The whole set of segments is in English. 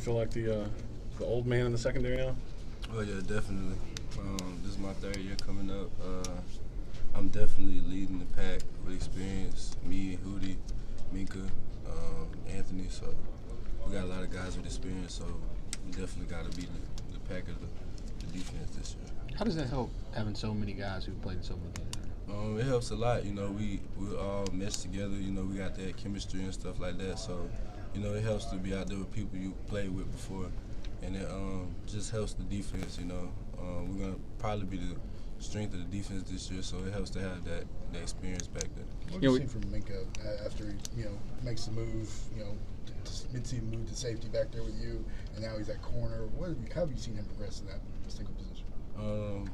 feel like the old man in the secondary now? Oh yeah, definitely. This is my third year coming up. I'm definitely leading the pack with experience. Me, Hootie, Minkah, Anthony. So we got a lot of guys with experience. So we definitely got to be the pack of the defense this year. How does that help having so many guys who've played in so many games? It helps a lot. You know, we all mesh together. You know, we got that chemistry and stuff like that. So, you know, it helps to be out there with people you played with before, and it just helps the defense. You know, we're gonna probably be the strength of the defense this year, so it helps to have that experience back there. What do you see from Minkah after he makes the move, mid-season move to safety back there with you, and now he's at corner? How have you seen him progress in that single position?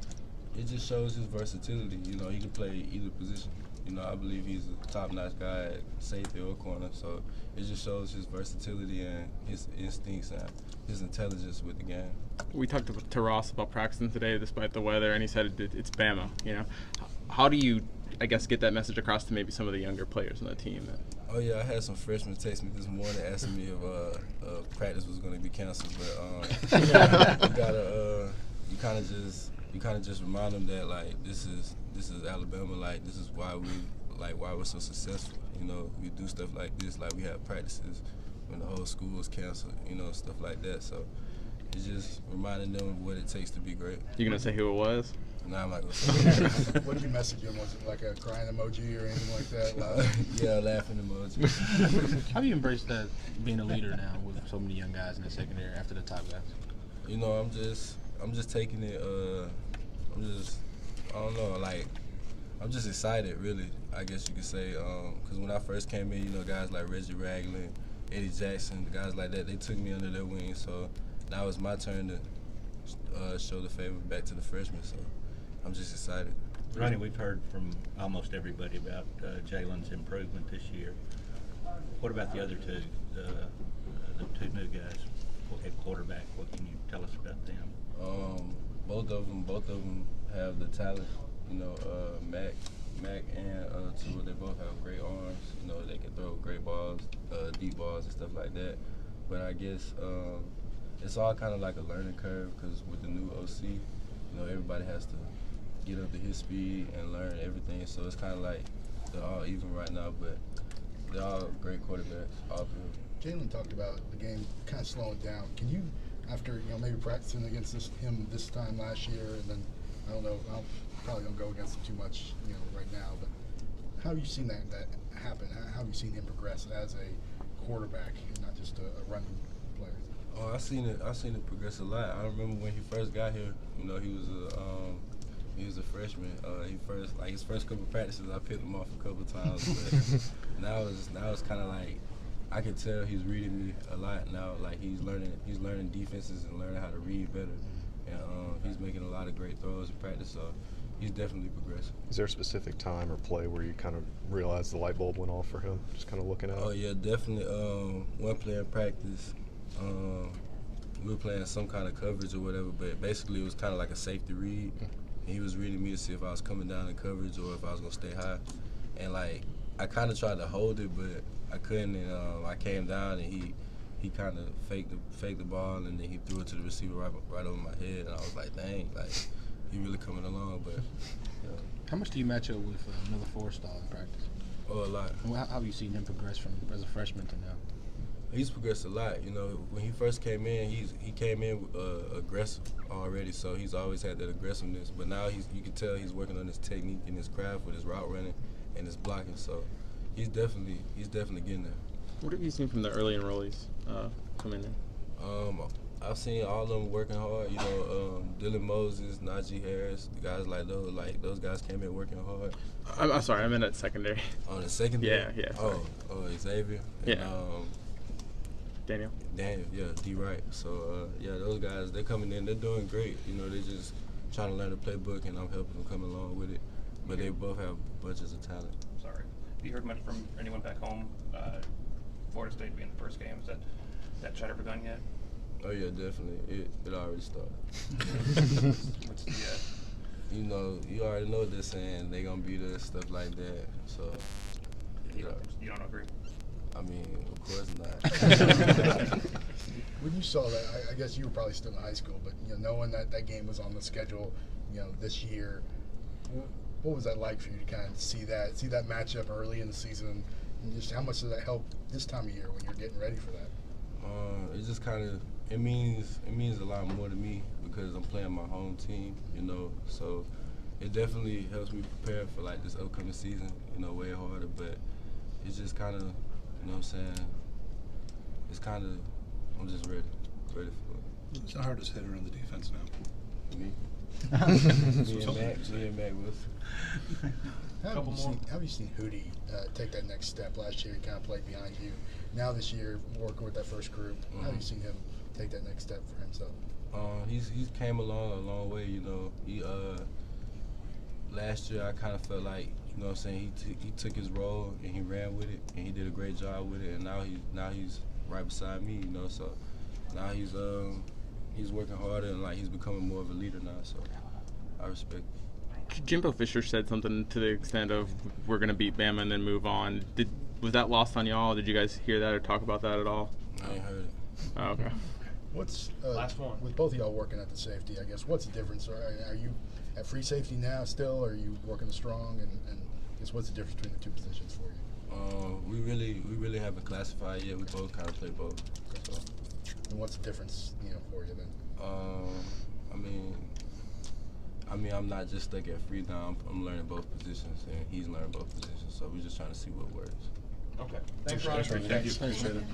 It just shows his versatility. You know, he can play either position. You know, I believe he's a top-notch guy at safety or corner, so it just shows his versatility and his instincts and his intelligence with the game. We talked to Ross about practicing today despite the weather, and he said it's Bama. You know, how do you, I guess, get that message across to maybe some of the younger players on the team? Oh yeah, I had some freshmen text me this morning asking me if practice was going to be canceled, but you gotta you kind of just remind them that like this is Alabama, like this is why we're so successful. You know, we do stuff like this, like we have practices when the whole school was canceled, you know, stuff like that. So it's just reminding them what it takes to be great. You gonna say who it was? Nah, I'm not gonna say it. What did you message him? Was it like a crying emoji or anything like that? Yeah, laughing emoji. How have you embraced that, being a leader now with so many young guys in the secondary after the top guys? You know, I'm just taking it. I don't know, like I'm just excited, really. I guess you could say, because when I first came in, you know, guys like Reggie Ragland, Eddie Jackson, the guys like that, they took me under their wing. So now it's my turn to show the favor back to the freshmen. So I'm just excited. Ronnie, we've heard from almost everybody about Jalen's improvement this year. What about the other two, the two new guys at quarterback? What can you tell us about them? Both of them have the talent. You know, Mac and Tua, they both have great arms. You know, they can throw great balls, deep balls and stuff like that. But I guess it's all kind of like a learning curve because with the new OC, you know, everybody has to get up to his speed and learn everything. So it's kind of like they're all even right now, but they're all great quarterbacks, all three. Jalen talked about the game kind of slowing down. Can you, after maybe practicing against him this time last year, and then I don't know, I'm probably don't go against him too much, right now. But how have you seen that happen? How have you seen him progress as a quarterback and not just a running player? Oh, I seen it progress a lot. I remember when he first got here. You know, he was a freshman. His first couple practices, I picked him off a couple times. But now it's kind of like I can tell he's reading me a lot now. Like he's learning defenses and learning how to read better. And he's making a lot of great throws in practice. So he's definitely progressing. Is there a specific time or play where you kind of realized the light bulb went off for him? Just kind of looking at it. Oh yeah, definitely. One play in practice. We were playing some kind of coverage or whatever, but basically it was kind of like a safety read. And he was reading me to see if I was coming down in coverage or if I was gonna stay high. And like I kind of tried to hold it, but I couldn't. And I came down and he kind of faked the ball and then he threw it to the receiver right over my head. And I was like, dang, like he really coming along. But how much do you match up with Miller Forrestall in practice? Oh, a lot. How have you seen him progress from as a freshman to now? He's progressed a lot. You know, when he first came in, he came in aggressive already, so he's always had that aggressiveness. But now you can tell he's working on his technique and his craft with his route running and his blocking. So he's definitely getting there. What have you seen from the early enrollees coming in? I've seen all of them working hard. You know, Dylan Moses, Najee Harris, the guys like those guys came in working hard. I'm sorry, I meant at secondary. On the secondary? Yeah. Oh, Xavier. Yeah. And, Daniel, yeah, D. Wright. So, those guys, they're coming in. They're doing great. You know, they're just trying to learn the playbook, and I'm helping them come along with it. But they both have bunches of talent. Sorry. Have you heard much from anyone back home? Florida State being the first game. Is that chatter begun yet? Oh, yeah, definitely. It already started. What's the... You know, you already know what they're saying. They're going to beat us, stuff like that. So, you don't agree? I mean, of course not. When you saw that, I guess you were probably still in high school, but knowing that that game was on the schedule, this year, what was that like for you to kind of see that matchup early in the season, and just how much does that help this time of year when you're getting ready for that? It just kind of it means a lot more to me because I'm playing my home team, so it definitely helps me prepare for like this upcoming season, way harder. But it's just kind of, what I'm saying, it's kind of, I'm just ready for it. Who's the hardest hitter on the defense now? Me. me and Mac Wilson. How have you seen Hootie take that next step? Last year he kind of played behind you. Now this year, working with that first group, how have you seen him take that next step for himself? He's came along a long way. He last year I kind of felt like, what I'm saying, he took his role and he ran with it and he did a great job with it, and now he's right beside me. So now he's working harder and like he's becoming more of a leader now. So I respect it. Jimbo Fisher said something to the extent of we're going to beat Bama and then move on. Was that lost on y'all? Did you guys hear that or talk about that at all? I ain't heard it. Oh, okay. What's Last one. with both of y'all working at the safety? I guess what's the difference? Are you at free safety now still? Or are you working the strong? And I guess what's the difference between the two positions for you? We really haven't classified yet. We both kind of play both. So. And what's the difference, for you then? I mean, I'm not just stuck at free now. I'm learning both positions, and he's learning both positions. So we're just trying to see what works. Okay. Thanks, Ron. Thanks, Ron. Thank you. Appreciate it.